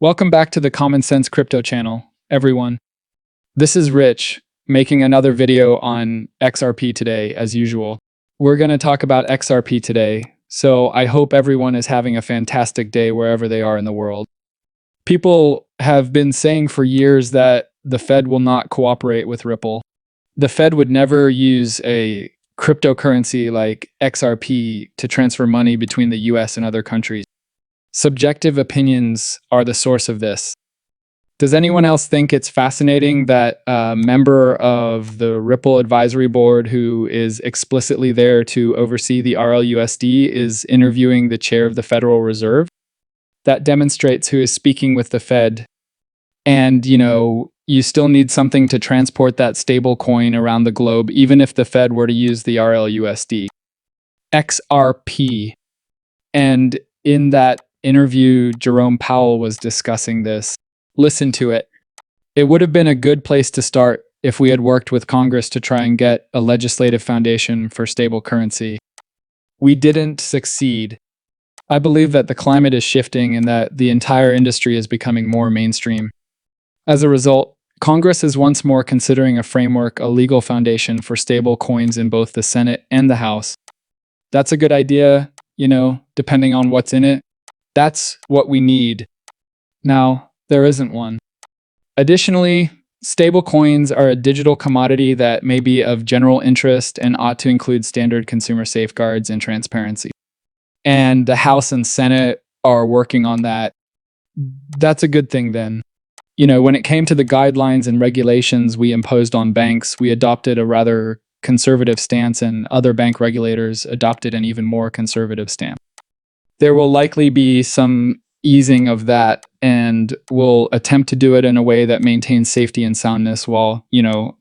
Welcome back to the Common Sense Crypto channel, everyone. This is Rich, making another video on XRP today, as usual. We're going to talk about XRP today, so I hope everyone is having a fantastic day wherever they are in the world. People have been saying for years that the Fed will not cooperate with Ripple. The Fed would never use a cryptocurrency like XRP to transfer money between the US and other countries. Subjective opinions are the source of this. Does anyone else think it's fascinating that a member of the Ripple advisory board who is explicitly there to oversee the RLUSD is interviewing the chair of the Federal Reserve? That demonstrates who is speaking with the Fed. And, you still need something to transport that stable coin around the globe, even if the Fed were to use the RLUSD. XRP. And in that interview, Jerome Powell was discussing this. Listen to it. It would have been a good place to start if we had worked with Congress to try and get a legislative foundation for stable currency. We didn't succeed. I believe that the climate is shifting and that the entire industry is becoming more mainstream. As a result, Congress is once more considering a framework, a legal foundation for stable coins in both the Senate and the House. That's a good idea, depending on what's in it. That's what we need. Now, there isn't one. Additionally, stablecoins are a digital commodity that may be of general interest and ought to include standard consumer safeguards and transparency. And the House and Senate are working on that. That's a good thing then. When it came to the guidelines and regulations we imposed on banks, we adopted a rather conservative stance, and other bank regulators adopted an even more conservative stance. There will likely be some easing of that, and we'll attempt to do it in a way that maintains safety and soundness while,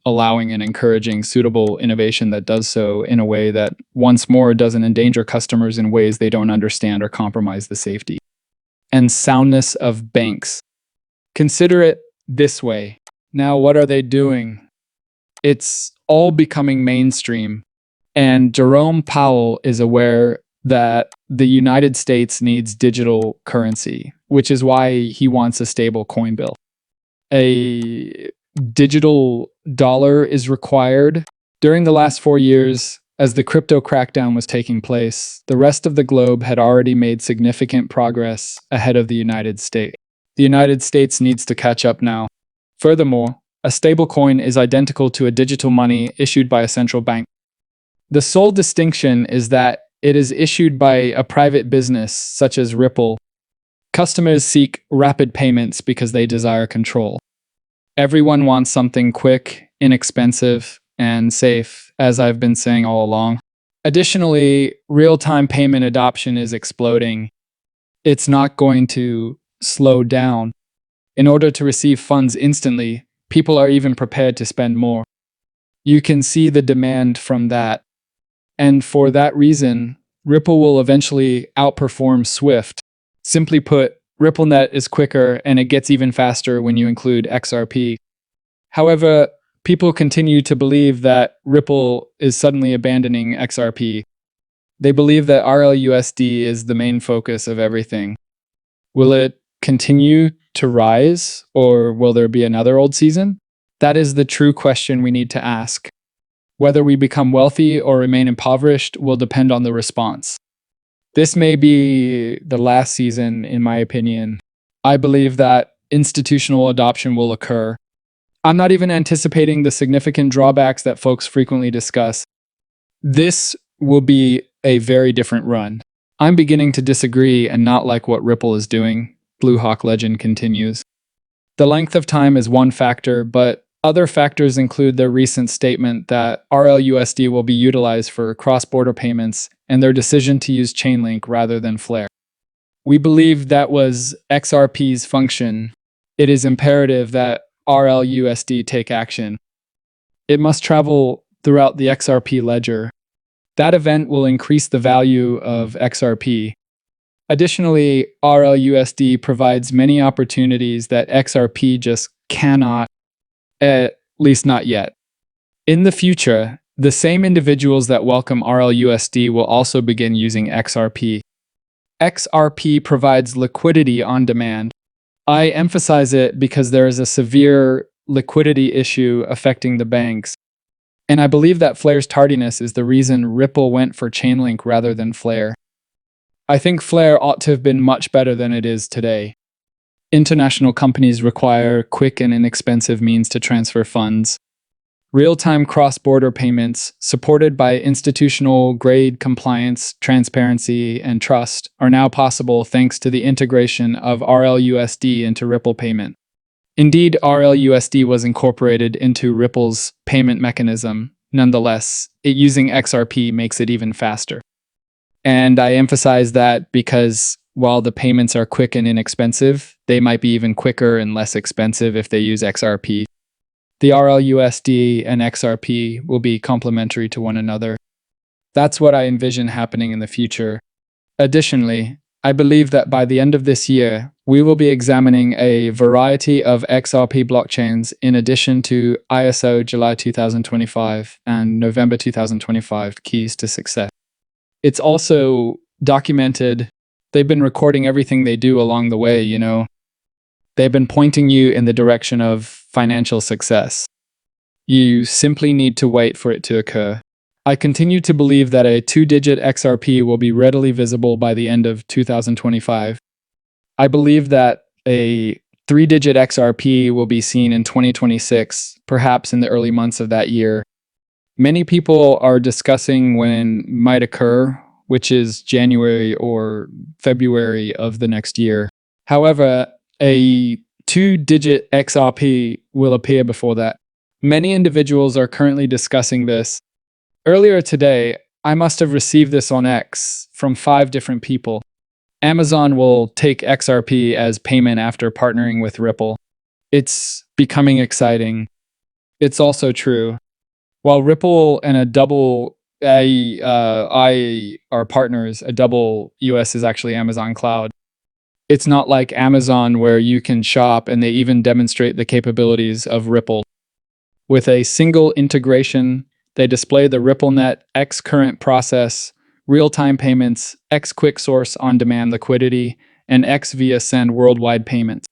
allowing and encouraging suitable innovation that does so in a way that, once more, doesn't endanger customers in ways they don't understand or compromise the safety and soundness of banks. Consider it this way. Now, what are they doing? It's all becoming mainstream, and Jerome Powell is aware that the United States needs digital currency, which is why he wants a stable coin bill. A digital dollar is required. During the last 4 years, as the crypto crackdown was taking place, the rest of the globe had already made significant progress ahead of the United States. The United States needs to catch up now. Furthermore, a stablecoin is identical to a digital money issued by a central bank. The sole distinction is that it is issued by a private business, such as Ripple. Customers seek rapid payments because they desire control. Everyone wants something quick, inexpensive, and safe, as I've been saying all along. Additionally, real-time payment adoption is exploding. It's not going to slow down. In order to receive funds instantly, people are even prepared to spend more. You can see the demand from that. And for that reason, Ripple will eventually outperform Swift. Simply put, RippleNet is quicker and it gets even faster when you include XRP. However, people continue to believe that Ripple is suddenly abandoning XRP. They believe that RLUSD is the main focus of everything. Will it continue to rise, or will there be another old season? That is the true question we need to ask. Whether we become wealthy or remain impoverished will depend on the response. This may be the last season, in my opinion. I believe that institutional adoption will occur. I'm not even anticipating the significant drawbacks that folks frequently discuss. This will be a very different run. I'm beginning to disagree and not like what Ripple is doing, Blue Hawk Legend continues. The length of time is one factor, but other factors include their recent statement that RLUSD will be utilized for cross-border payments and their decision to use Chainlink rather than Flare. We believe that was XRP's function. It is imperative that RLUSD take action. It must travel throughout the XRP ledger. That event will increase the value of XRP. Additionally, RLUSD provides many opportunities that XRP just cannot, at least not yet. In the future, the same individuals that welcome RLUSD will also begin using XRP. XRP provides liquidity on demand. I emphasize it because there is a severe liquidity issue affecting the banks. And I believe that Flare's tardiness is the reason Ripple went for Chainlink rather than Flare. I think Flare ought to have been much better than it is today. International companies require quick and inexpensive means to transfer funds. Real-time cross-border payments, supported by institutional-grade compliance, transparency, and trust, are now possible thanks to the integration of RLUSD into Ripple payment. Indeed, RLUSD was incorporated into Ripple's payment mechanism. Nonetheless, using XRP makes it even faster. And I emphasize that because while the payments are quick and inexpensive, they might be even quicker and less expensive if they use XRP. The RLUSD and XRP will be complementary to one another. That's what I envision happening in the future. Additionally, I believe that by the end of this year, we will be examining a variety of XRP blockchains in addition to ISO July 2025 and November 2025 keys to success. It's also documented. They've been recording everything they do along the way, you know. They've been pointing you in the direction of financial success. You simply need to wait for it to occur. I continue to believe that a 2-digit XRP will be readily visible by the end of 2025. I believe that a 3-digit XRP will be seen in 2026, perhaps in the early months of that year. Many people are discussing when it might occur, which is January or February of the next year. However, a 2-digit XRP will appear before that. Many individuals are currently discussing this. Earlier today, I must have received this on X from 5 different people. Amazon will take XRP as payment after partnering with Ripple. It's becoming exciting. It's also true. While Ripple and a double I are partners, a double US is actually Amazon Cloud. It's not like Amazon where you can shop and they even demonstrate the capabilities of Ripple. With a single integration, they display the RippleNet X current process, real-time payments, X quick source on-demand liquidity, and X via send worldwide payments.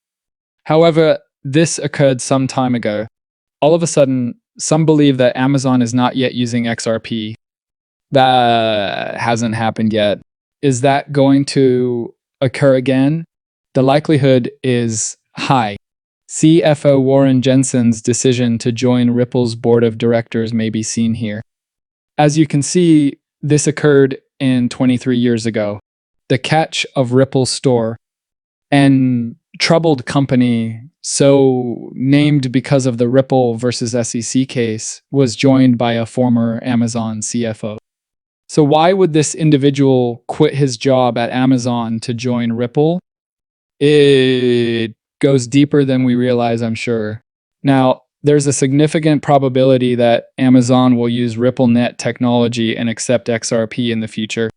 However, this occurred some time ago. All of a sudden, some believe that Amazon is not yet using XRP. That hasn't happened yet. Is that going to occur again? The likelihood is high. CFO Warren Jensen's decision to join Ripple's board of directors may be seen here. As you can see, this occurred in 23 years ago. The catch of Ripple's store, an troubled company so named because of the Ripple versus SEC case, was joined by a former Amazon CFO. So why would this individual quit his job at Amazon to join Ripple? It goes deeper than we realize, I'm sure. Now, there's a significant probability that Amazon will use RippleNet technology and accept XRP in the future.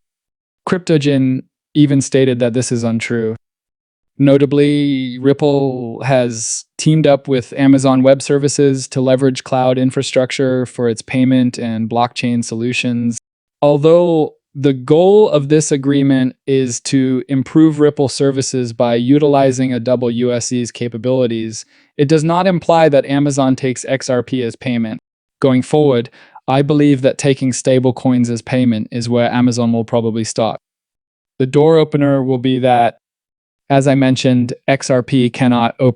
CryptoGen even stated that this is untrue. Notably, Ripple has teamed up with Amazon Web Services to leverage cloud infrastructure for its payment and blockchain solutions. Although the goal of this agreement is to improve Ripple services by utilizing a double USE's capabilities, it does not imply that Amazon takes XRP as payment. Going forward, I believe that taking stablecoins as payment is where Amazon will probably stop. The door opener will be that, as I mentioned, XRP cannot open